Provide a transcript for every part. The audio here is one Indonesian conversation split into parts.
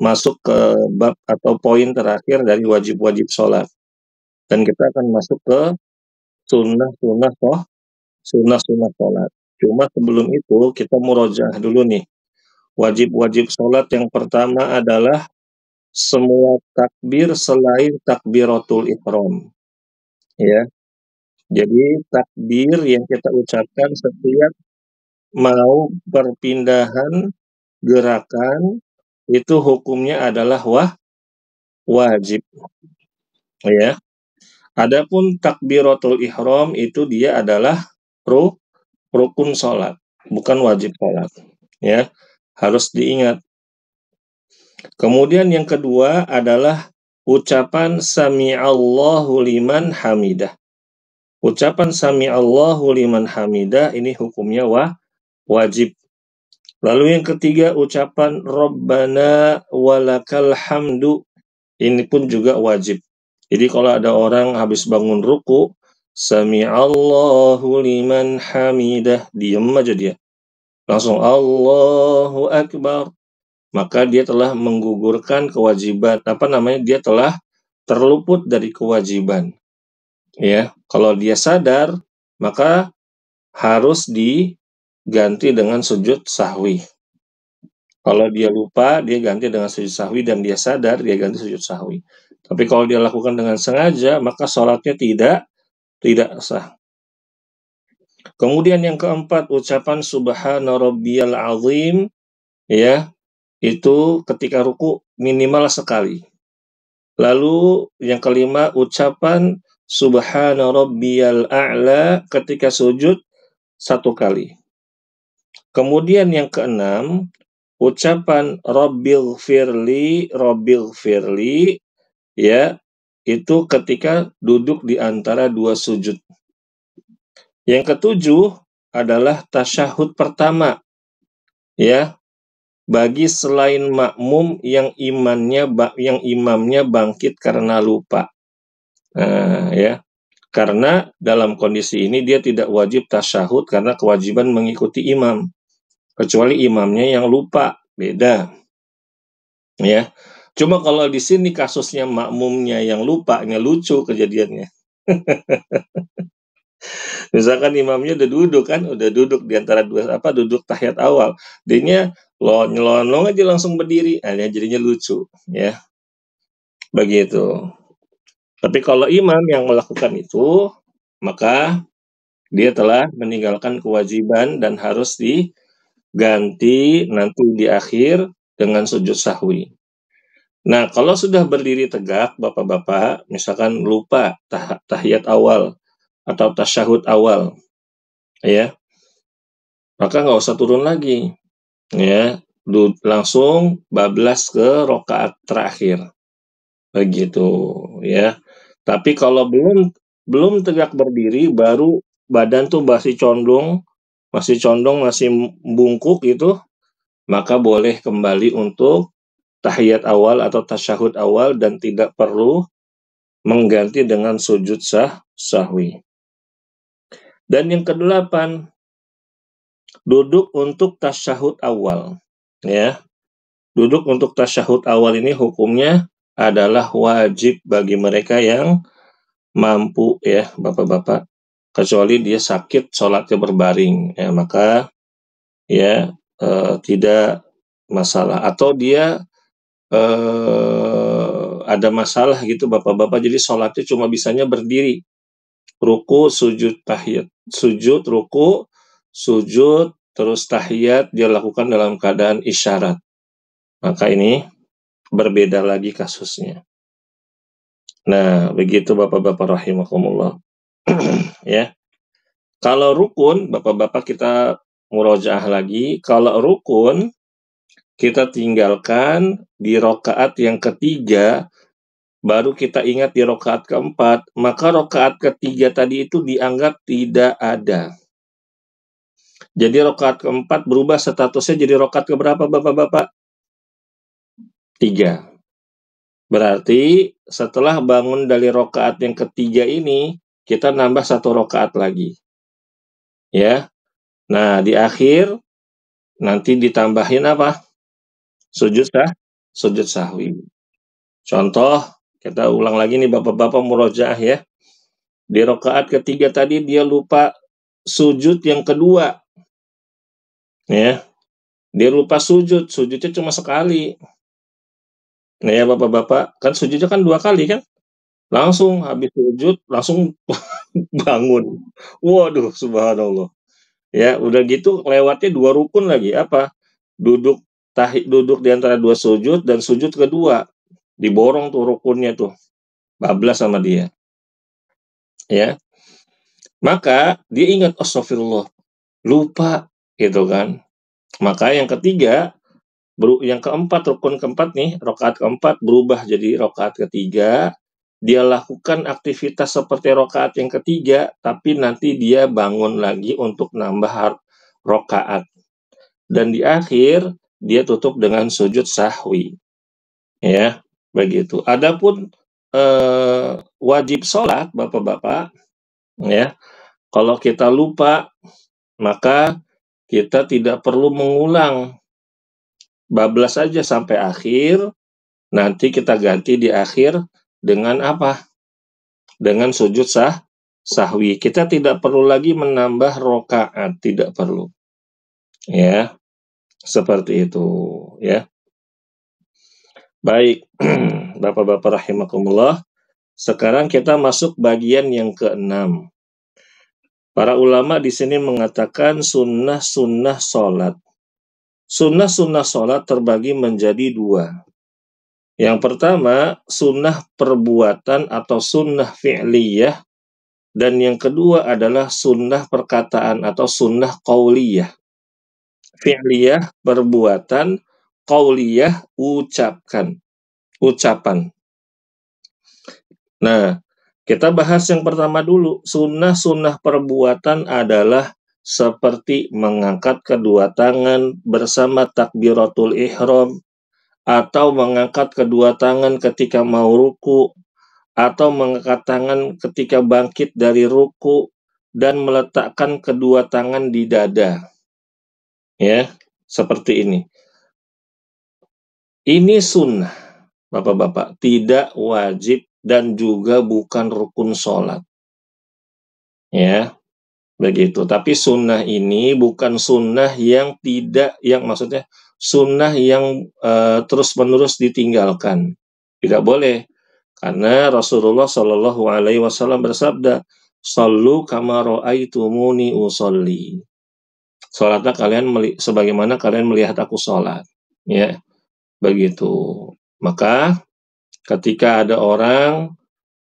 masuk ke bab atau poin terakhir dari wajib-wajib sholat. Dan kita akan masuk ke sunnah-sunnah sunnah-sunnah sholat. Cuma sebelum itu kita murojaah dulu nih. Wajib-wajib sholat yang pertama adalah semua takbir selain takbiratul ihram. Ya. Jadi takbir yang kita ucapkan setiap mau perpindahan gerakan itu hukumnya adalah wajib. Ya. Adapun takbiratul ihram itu dia adalah rukun sholat, bukan wajib sholat. Ya, harus diingat. Kemudian yang kedua adalah ucapan sami'allahu liman hamidah. Ucapan sami'allahu liman hamidah ini hukumnya wajib. Lalu yang ketiga ucapan Rabbana walakal hamdu, ini pun juga wajib. Jadi kalau ada orang habis bangun ruku, sami'allahu liman hamidah, diam aja dia. Langsung Allahu Akbar. Maka dia telah menggugurkan kewajiban, dia telah terluput dari kewajiban. Ya, kalau dia sadar, maka harus diganti dengan sujud sahwi. Kalau dia lupa, dia ganti dengan sujud sahwi, dan dia sadar, dia ganti sujud sahwi. Tapi kalau dia lakukan dengan sengaja, maka sholatnya tidak sah. Kemudian yang keempat, ucapan subhana rabbiyal azim, ya, itu ketika ruku minimal sekali. Lalu yang kelima, ucapan subhana rabbiyal a'la ketika sujud 1 kali. Kemudian yang keenam, ucapan Rabbil firli, ya, itu ketika duduk di antara 2 sujud. Yang ketujuh adalah tasyahud pertama, ya, bagi selain makmum yang imamnya bangkit karena lupa. Ya, karena dalam kondisi ini dia tidak wajib tasyahud karena kewajiban mengikuti imam. Kecuali imamnya yang lupa, beda. Ya. Cuma kalau di sini kasusnya makmumnya yang lupa, lucu kejadiannya. Misalkan imamnya udah duduk di antara duduk tahiyat awal. Dianya nyelonong aja langsung berdiri. Jadinya lucu, ya. Begitu. Tapi kalau imam yang melakukan itu, maka dia telah meninggalkan kewajiban dan harus diganti nanti di akhir dengan sujud sahwi. Nah, kalau sudah berdiri tegak, Bapak-bapak, misalkan lupa tahiyat awal atau tasyahud awal, ya, maka nggak usah turun lagi, ya, langsung bablas ke rakaat terakhir, begitu, ya. Tapi kalau belum tegak berdiri, baru badan tuh masih condong, masih bungkuk gitu, maka boleh kembali untuk tahiyat awal atau tasyahud awal dan tidak perlu mengganti dengan sujud sahwi. Dan yang kedelapan, duduk untuk tasyahud awal, ya. Duduk untuk tasyahud awal ini hukumnya adalah wajib bagi mereka yang mampu, ya, Bapak-bapak. Kecuali dia sakit, sholatnya berbaring, ya, maka ya tidak masalah. Atau dia ada masalah gitu, Bapak-bapak, jadi sholatnya cuma bisanya berdiri, ruku, sujud, tahiyat, sujud, ruku, sujud, terus tahiyat dia lakukan dalam keadaan isyarat. Maka ini berbeda lagi kasusnya. Nah, begitu Bapak-bapak rahimakumullah. Ya. Kalau rukun, Bapak-bapak, kita murojaah lagi. Kalau rukun, kita tinggalkan di rakaat yang ketiga, baru kita ingat di rakaat keempat, maka rakaat ketiga tadi itu dianggap tidak ada. Jadi rakaat keempat berubah statusnya jadi rakaat keberapa, Bapak-bapak? 3. Berarti setelah bangun dari rakaat yang ketiga ini, kita nambah 1 rakaat lagi. Ya. Nah, di akhir nanti ditambahin apa? Sujud sujud sahwi. Contoh, kita ulang lagi nih Bapak-bapak murojaah ya. Di rakaat ketiga tadi dia lupa sujud yang kedua. Ya. Dia lupa sujudnya cuma sekali. Nah ya Bapak-bapak, kan sujudnya kan 2 kali kan? Langsung habis sujud, langsung bangun. Waduh, subhanallah. Ya, udah gitu lewatnya 2 rukun lagi, apa? Duduk di antara 2 sujud dan sujud kedua. Diborong tuh rukunnya tuh. Bablas sama dia. Ya. Maka dia ingat, astagfirullah, lupa gitu kan. Maka yang ketiga, yang keempat, rukun keempat nih, rakaat keempat berubah jadi rakaat ketiga. Dia lakukan aktivitas seperti rakaat yang ketiga, tapi nanti dia bangun lagi untuk nambah rakaat. Dan di akhir dia tutup dengan sujud sahwi. Ya, begitu. Adapun wajib sholat, Bapak-bapak, ya, kalau kita lupa, maka kita tidak perlu mengulang. Bablas saja sampai akhir, nanti kita ganti di akhir dengan apa? Dengan sujud sahwi. Kita tidak perlu lagi menambah rakaat, tidak perlu. Ya, seperti itu, ya. Baik, Bapak-bapak rahimakumullah. Sekarang kita masuk bagian yang ke-6. Para ulama di sini mengatakan sunnah-sunnah sholat. Sunnah-sunnah sholat terbagi menjadi 2. Yang pertama, sunnah perbuatan atau sunnah fi'liyah. Dan yang kedua adalah sunnah perkataan atau sunnah qauliyah. Fi'liyah, perbuatan, qauliyah, ucapan. Nah, kita bahas yang pertama dulu. Sunnah-sunnah perbuatan adalah seperti mengangkat kedua tangan bersama takbiratul ihram, atau mengangkat kedua tangan ketika mau ruku, atau mengangkat tangan ketika bangkit dari ruku, dan meletakkan kedua tangan di dada. Ya, seperti ini. Ini sunnah, Bapak-bapak, tidak wajib dan juga bukan rukun sholat. Ya, begitu. Tapi sunnah ini bukan sunnah yang maksudnya sunnah yang terus-menerus ditinggalkan. Tidak boleh. Karena Rasulullah Shallallahu Alaihi Wasallam bersabda, "Shallu kama ra'aitumuni usolli." Sholatlah kalian sebagaimana kalian melihat aku sholat. Ya, begitu. Maka ketika ada orang,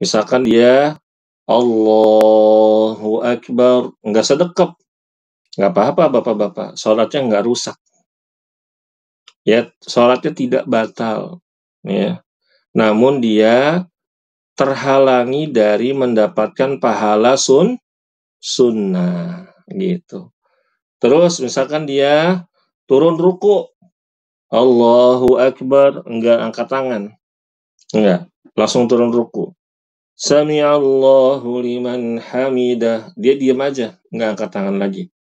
misalkan dia Allahu Akbar, nggak sedekap, nggak apa-apa Bapak-bapak, sholatnya nggak rusak. Ya, sholatnya tidak batal. Ya, namun dia terhalangi dari mendapatkan pahala sunnah gitu. Terus misalkan dia turun ruku, Allahu Akbar, enggak angkat tangan. Enggak, langsung turun ruku. Sami'allahu liman hamidah. Dia diam aja, enggak angkat tangan lagi.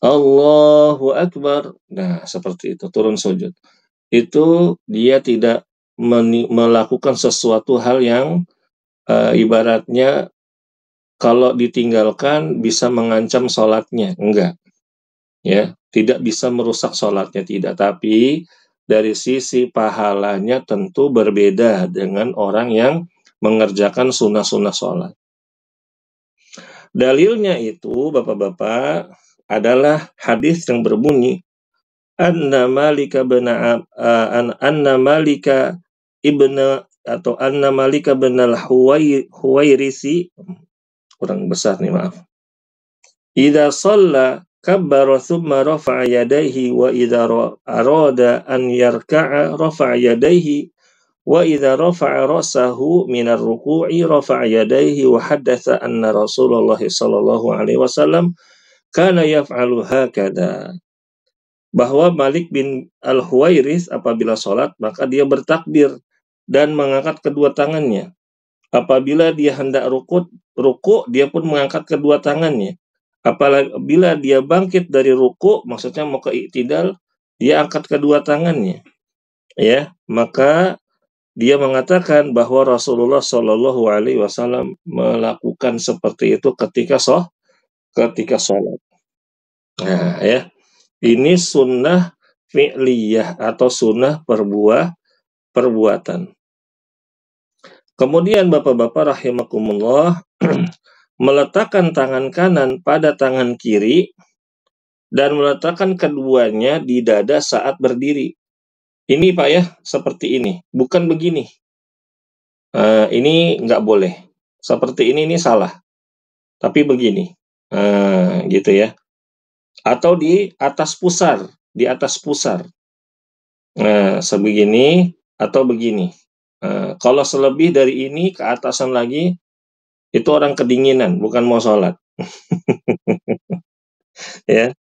Allahu Akbar. Nah, seperti itu, turun sujud. Itu dia tidak melakukan sesuatu hal yang ibaratnya kalau ditinggalkan bisa mengancam sholatnya. Enggak. Ya, tidak bisa merusak sholatnya, tidak. Tapi dari sisi pahalanya tentu berbeda dengan orang yang mengerjakan sunnah-sunnah sholat. Dalilnya itu, Bapak-bapak, adalah hadis yang berbunyi, Anna Malika bin al-Huwairisi, kurang besar nih, maaf. Idza shalla kabbara thumma rafa'a yadayhi wa idza arada an yarka'a rafa'a yadayhi wa idza rafa'a ra'sahu min ar-ruku'i rafa'a yadayhi wa haddatsa anna Rasulullah sallallahu alaihi wasallam kana yaf'alu hakadha. Bahwa Malik bin Al-Huwairis apabila sholat maka dia bertakbir dan mengangkat kedua tangannya. Apabila dia hendak ruku dia pun mengangkat kedua tangannya. Apabila dia bangkit dari ruku, maksudnya mau ke iktidal, dia angkat kedua tangannya. Ya, maka dia mengatakan bahwa Rasulullah Shallallahu Alaihi Wasallam melakukan seperti itu ketika sholat. Nah, ya, ini sunnah fi'liyah atau sunnah perbuatan. Kemudian bapak-bapak rahimakumullah, meletakkan tangan kanan pada tangan kiri dan meletakkan keduanya di dada saat berdiri. Ini Pak ya, seperti ini, bukan begini. Ini nggak boleh. Seperti ini salah, tapi begini. Gitu ya. Atau di atas pusar, di atas pusar. Nah, sebegini atau begini. Kalau selebih dari ini ke atasan lagi, itu orang kedinginan, bukan mau sholat. Ya,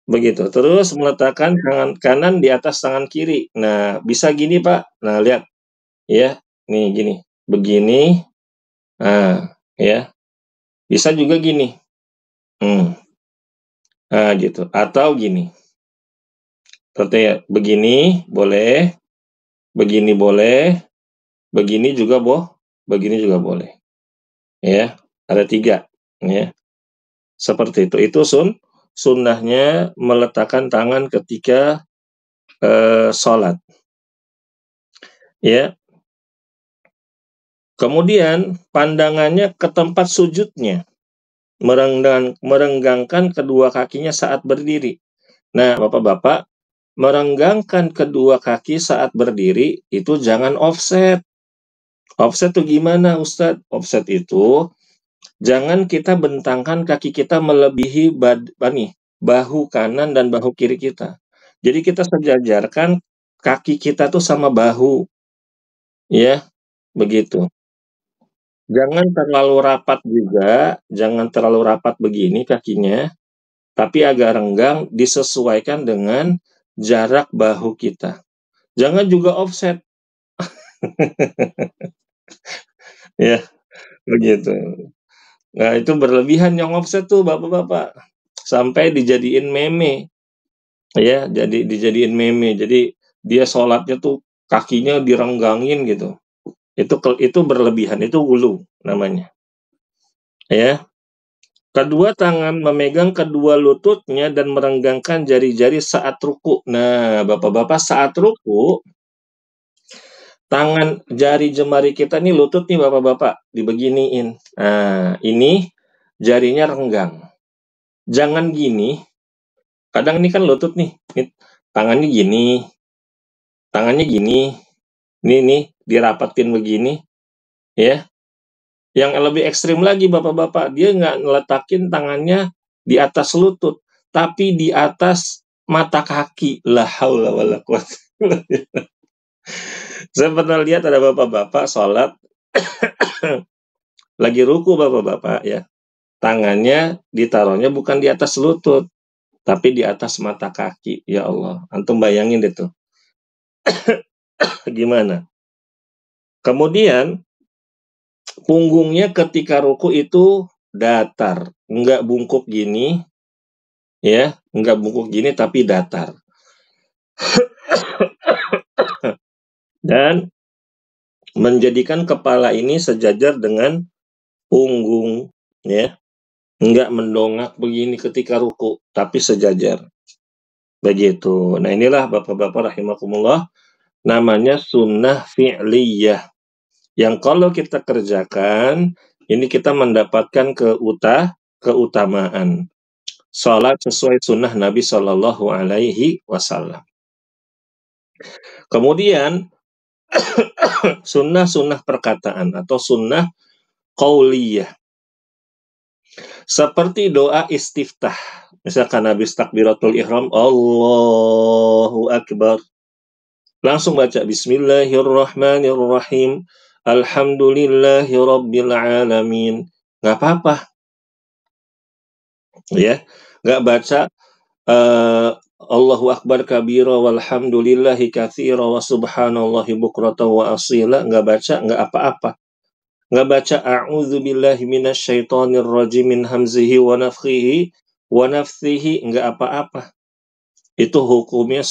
begitu. Terus meletakkan tangan kanan di atas tangan kiri. Nah, bisa gini Pak. Nah, lihat. Ya, nih gini. Begini. Nah, ya. Bisa juga gini. Nah, gitu. Atau gini. Seperti ya, begini boleh, begini boleh, begini juga begini juga boleh. Ya, ada 3. Ya, seperti itu. Itu sunnahnya meletakkan tangan ketika sholat. Ya. Kemudian pandangannya ke tempat sujudnya, merenggangkan kedua kakinya saat berdiri. Nah, bapak-bapak, merenggangkan kedua kaki saat berdiri itu jangan offset. Offset itu gimana, Ustadz? Offset itu jangan kita bentangkan kaki kita melebihi bahu kanan dan bahu kiri kita. Jadi kita sejajarkan kaki kita tuh sama bahu, ya, begitu. Jangan terlalu rapat juga, jangan terlalu rapat begini kakinya, tapi agak renggang disesuaikan dengan jarak bahu kita. Jangan juga offset. Ya, begitu. Nah, itu berlebihan yang offset tuh Bapak-bapak. Sampai dijadiin meme. Ya, jadi dijadiin meme. Jadi dia sholatnya tuh kakinya direnggangin gitu. Itu berlebihan, itu ghulu namanya. Ya. Kedua tangan memegang kedua lututnya dan merenggangkan jari-jari saat ruku. Nah, Bapak-bapak saat ruku, tangan jari jemari kita nih lutut nih Bapak-bapak, dibeginiin. Nah, ini jarinya renggang. Jangan gini. Kadang ini kan lutut nih, tangannya gini, tangannya gini. Nih, dirapatin begini, ya. Yang lebih ekstrim lagi Bapak-bapak, dia nggak ngeletakin tangannya di atas lutut, tapi di atas mata kaki. La haula wala quwata illa billah. Saya pernah lihat ada bapak-bapak sholat, lagi ruku Bapak-bapak ya. Tangannya ditaruhnya bukan di atas lutut, tapi di atas mata kaki. Ya Allah, antum bayangin deh tuh. Gimana? Kemudian punggungnya ketika ruku itu datar, nggak bungkuk gini, ya, nggak bungkuk gini tapi datar. Dan menjadikan kepala ini sejajar dengan punggung, ya, nggak mendongak begini ketika ruku, tapi sejajar. Begitu. Nah, inilah Bapak-bapak rahimakumullah, namanya sunnah fi'liyah. Yang kalau kita kerjakan, ini kita mendapatkan keutamaan. Salat sesuai sunnah Nabi Shallallahu Alaihi Wasallam. Kemudian sunnah-sunnah perkataan atau sunnah qauliyah. Seperti doa istiftah. Misalkan habis takbiratul ihram, Allahu Akbar. Langsung baca Bismillahirrahmanirrahim. Alhamdulillahirabbil alamin. Nggak apa-apa. Ya, nggak baca Allahu Akbar kabira walhamdulillahi katsira wa subhanallahi bukratan wa asila, nggak baca, nggak apa-apa. Nggak baca a'udzu billahi minasyaitonir rajim min hamzihi wa nafthihi, nggak apa-apa. Itu hukumnya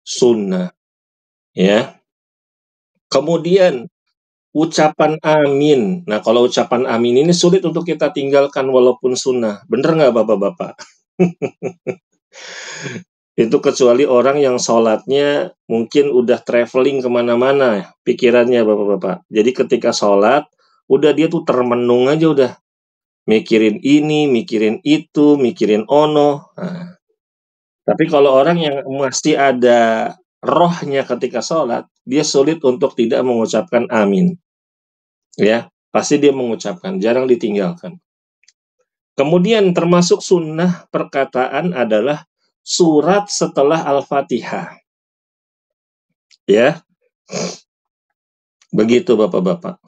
sunnah. ya. Kemudian ucapan amin. Nah, kalau ucapan amin ini sulit untuk kita tinggalkan walaupun sunnah. Bener nggak Bapak-bapak? Itu kecuali orang yang sholatnya mungkin udah traveling kemana-mana pikirannya Bapak-bapak. Jadi ketika sholat, udah dia tuh termenung aja udah. Mikirin ini, mikirin itu, mikirin ono. Nah, tapi kalau orang yang masih ada rohnya ketika sholat, dia sulit untuk tidak mengucapkan amin. Ya, pasti dia mengucapkan, jarang ditinggalkan. Kemudian termasuk sunnah perkataan adalah surat setelah Al-Fatihah. Ya, begitu Bapak-bapak.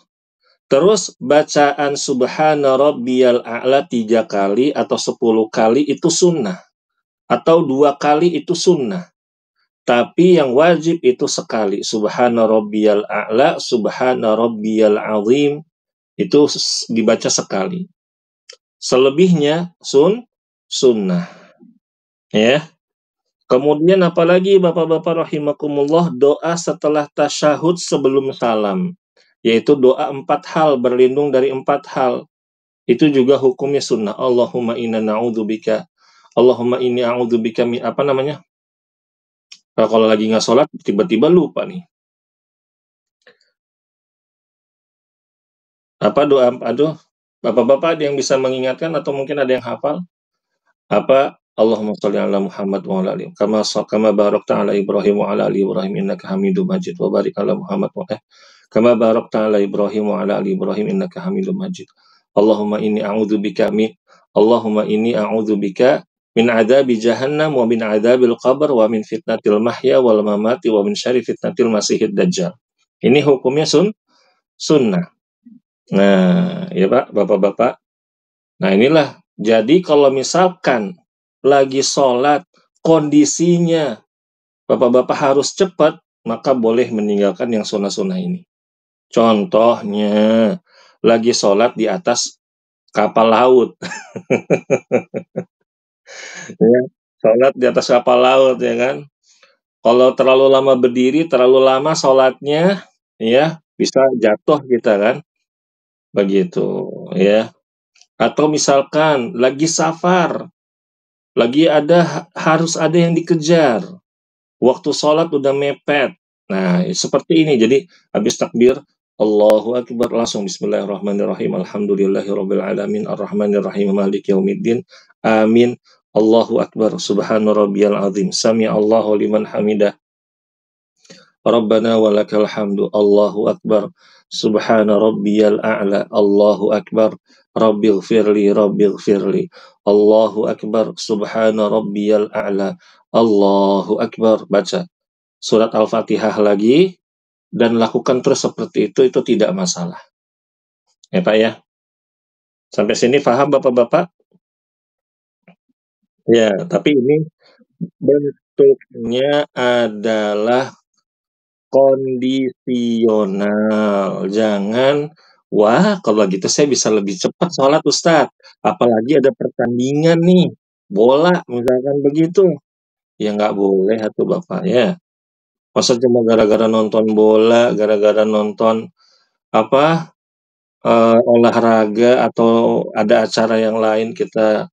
Terus bacaan subhana rabbiyal a'la 3 kali atau 10 kali itu sunnah. Atau 2 kali itu sunnah. Tapi yang wajib itu sekali. Subhana rabbiyal a'la, subhana rabbiyal azim. Itu dibaca sekali. Selebihnya sunnah. Ya. Kemudian apalagi Bapak-bapak rahimakumullah, doa setelah tasyahud sebelum salam. Yaitu doa 4 hal, berlindung dari 4 hal. Itu juga hukumnya sunnah. Allahumma inna na'udzubika. Allahumma inni a'udzubika min apa namanya? Kalau lagi nggak sholat tiba-tiba lupa nih. Apa doa aduh, Bapak-bapak ada yang bisa mengingatkan atau mungkin ada yang hafal? Apa? Allahumma sholli ala Muhammad wa ala ali kama barakta ala Ibrahim wa ala ali Ibrahim innaka Hamidum Majid wa barik ala Muhammad kama barakta ala Ibrahim wa ala ali Ibrahim innaka Hamidum Majid. Allahumma inni a'udzubika min adzabi jahannam wa min adzabil qabr wa min fitnatil mahya wal mamati wa min syarri fitnatil masiihid dajjal. Ini hukumnya sunnah. Nah, ya Pak, Bapak-bapak. Nah, inilah. Jadi kalau misalkan lagi sholat, kondisinya Bapak-bapak harus cepat, maka boleh meninggalkan yang sunnah-sunnah ini. Contohnya, lagi sholat di atas kapal laut. Ya, sholat di atas kapal laut, ya kan? Kalau terlalu lama berdiri, terlalu lama sholatnya, ya, bisa jatuh kita kan? Begitu, ya. Atau misalkan lagi safar, lagi harus ada yang dikejar, waktu sholat udah mepet. Nah, seperti ini. Jadi habis takbir, Allahu Akbar, langsung Bismillahirrahmanirrahim. Alhamdulillahirabbil alamin arrahmanirrahim maliki yaumiddin. Amin. Allahu Akbar. Subhana rabbiyal azim. Sami Allahu liman hamidah. Rabbana walakal hamdu. Allahu Akbar. Subhana rabbiyal a'la. Allahu Akbar. Rabbighfirli. Allahu Akbar. Subhana rabbiyal a'la. Allahu Akbar. Baca surat Al-Fatihah lagi dan lakukan terus seperti itu tidak masalah. Ya Pak ya. Sampai sini paham Bapak-bapak? Ya, tapi ini bentuknya adalah kondisional. Jangan, wah kalau gitu saya bisa lebih cepat sholat Ustaz. Apalagi ada pertandingan nih, bola misalkan begitu. Ya nggak boleh atuh Bapak ya. Masa cuma gara-gara nonton bola, gara-gara nonton apa, olahraga atau ada acara yang lain kita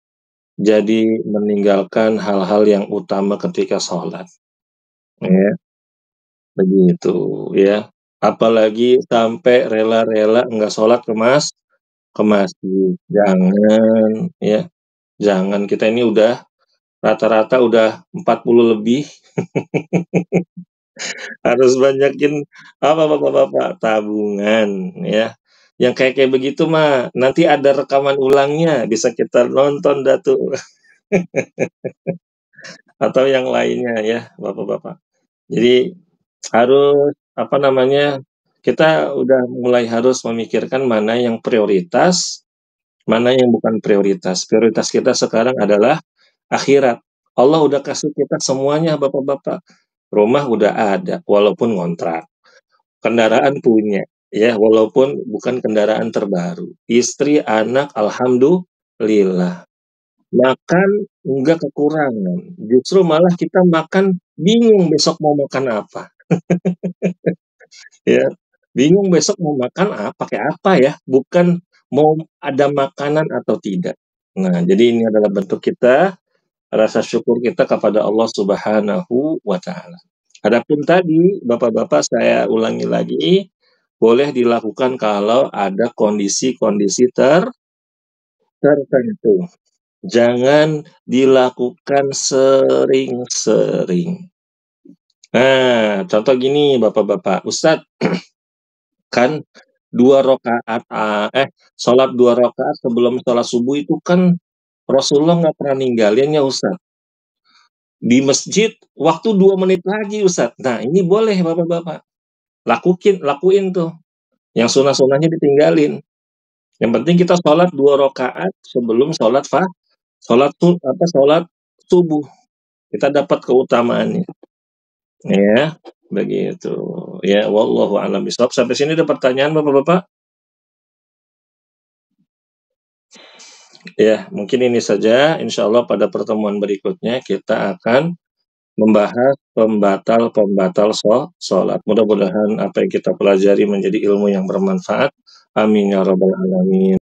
jadi meninggalkan hal-hal yang utama ketika sholat. Ya, begitu ya. Apalagi sampai rela-rela nggak sholat ke masjid. Jangan ya, jangan. Kita ini udah rata-rata udah 40 lebih, harus banyakin apa Bapak-bapak, tabungan ya. Yang kayak begitu mah nanti ada rekaman ulangnya, bisa kita nonton dah tuh. Atau yang lainnya ya, Bapak-bapak. Jadi harus apa namanya, kita udah mulai harus memikirkan mana yang prioritas, mana yang bukan prioritas. Prioritas kita sekarang adalah akhirat. Allah udah kasih kita semuanya Bapak-bapak. Rumah udah ada walaupun ngontrak. Kendaraan punya, ya walaupun bukan kendaraan terbaru. Istri, anak, alhamdulillah. Makan enggak kekurangan, justru malah kita makan bingung besok mau makan apa. Ya, bingung besok mau makan pakai apa ya, bukan mau ada makanan atau tidak. Nah, jadi ini adalah bentuk kita, rasa syukur kita kepada Allah Subhanahu wa Ta'ala. Adapun tadi, Bapak-bapak saya ulangi lagi, boleh dilakukan kalau ada kondisi-kondisi tertentu. Jangan dilakukan sering-sering. Nah, contoh gini Bapak-bapak, "Ustaz, kan 2 rakaat, sholat 2 rakaat sebelum sholat subuh itu kan Rasulullah nggak pernah ninggalin ya Ustaz. Di masjid waktu 2 menit lagi Ustaz." Nah, ini boleh Bapak-bapak, lakuin tuh, yang sunah-sunahnya ditinggalin. Yang penting kita sholat 2 rakaat sebelum sholat subuh, kita dapat keutamaannya, ya, begitu. Ya, wallahu a'lam bishawab. Sampai sini ada pertanyaan Bapak-bapak? Ya, mungkin ini saja, insyaallah pada pertemuan berikutnya kita akan membahas pembatal-pembatal sholat. Mudah-mudahan apa yang kita pelajari menjadi ilmu yang bermanfaat. Amin ya rabbal alamin.